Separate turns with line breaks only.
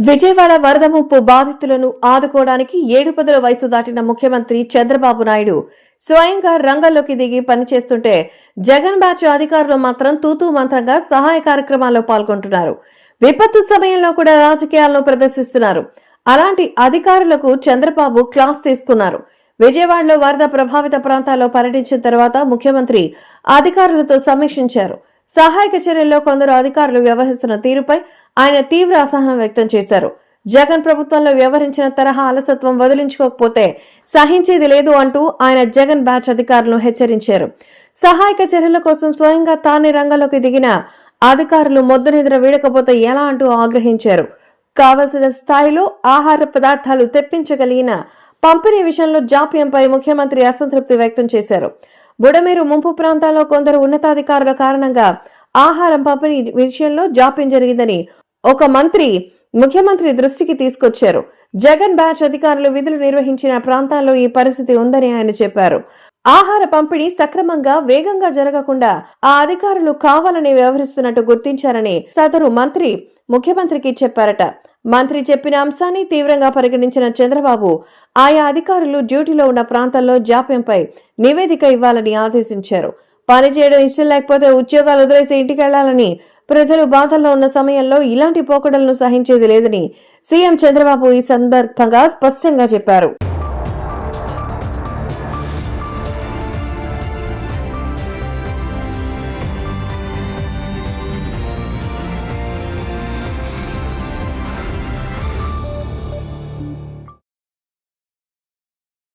విజయవాడ వరద ముప్పు బాధితులను ఆదుకోవడానికి 7 వయసు దాటిన ముఖ్యమంత్రి చంద్రబాబు నాయుడు స్వయంగా రంగంలోకి దిగి పనిచేస్తుంటే జగన్ బ్యాచ్ అధికారులు మాత్రం తూతూ మంత్రంగా సహాయ కార్యక్రమాల్లో పాల్గొంటున్నారు. విపత్తు సమయంలో కూడా రాజకీయాలను ప్రదర్శిస్తున్నారు. అలాంటి అధికారులకు చంద్రబాబు క్లాస్ తీసుకున్నారు. విజయవాడలో వరద ప్రభావిత ప్రాంతాల్లో పర్యటించిన తర్వాత ముఖ్యమంత్రి అధికారులతో సమీక్షించారు. సహాయక చర్యల్లో కొందరు అధికారులు వ్యవహరిస్తున్న తీరుపై ఆయన తీవ్ర అసహనం వ్యక్తం చేశారు. జగన్ ప్రభుత్వంలో వ్యవహరించిన తరహా అలసత్వం వదిలించుకోకపోతే సహించేది లేదు అంటూ ఆయన జగన్ బ్యాచ్ అధికారులను హెచ్చరించారు. సహాయక చర్యల కోసం స్వయంగా తానే రంగంలోకి దిగిన అధికారులు మొద్దు నిద్ర వీడకపోతే ఎలా అంటూ ఆగ్రహించారు. కావలసిన స్థాయిలో ఆహార పదార్థాలు తెప్పించగలిగిన పంపిణీ విషయంలో జాప్యంపై ముఖ్యమంత్రి అసంతృప్తి వ్యక్తం చేశారు. బుడమేరు ముంపు ప్రాంతాల్లో కొందరు ఉన్నతాధికారుల కారణంగా ఆహారం పంపిణీ విషయంలో జాప్యం జరిగిందని ఒక మంత్రి ముఖ్యమంత్రి దృష్టికి తీసుకొచ్చారు. జగన్ బ్యాచ్ అధికారులు విధులు నిర్వహించిన ప్రాంతాల్లో ఈ పరిస్థితి ఉందని ఆయన చెప్పారు. ఆహార పంపిణీ సక్రమంగా వేగంగా జరగకుండా ఆ అధికారులు కావాలని వ్యవహరిస్తున్నట్టు గుర్తించారని సదరు మంత్రి ముఖ్యమంత్రికి చెప్పారట. మంత్రి చెప్పిన అంశాన్ని తీవ్రంగా పరిగణించిన చంద్రబాబు ఆయా అధికారులు డ్యూటీలో ఉన్న ప్రాంతాల్లో జాప్యంపై నివేదిక ఇవ్వాలని ఆదేశించారు. పనిచేయడం ఇష్టం లేకపోతే ఉద్యోగాలు వదిలేసి ఇంటికెళ్లాలని, ప్రజలు బాధల్లో ఉన్న సమయంలో ఇలాంటి పోకడలను సహించేది లేదని సీఎం చంద్రబాబు ఈ సందర్భంగా స్పష్టంగా చెప్పారు.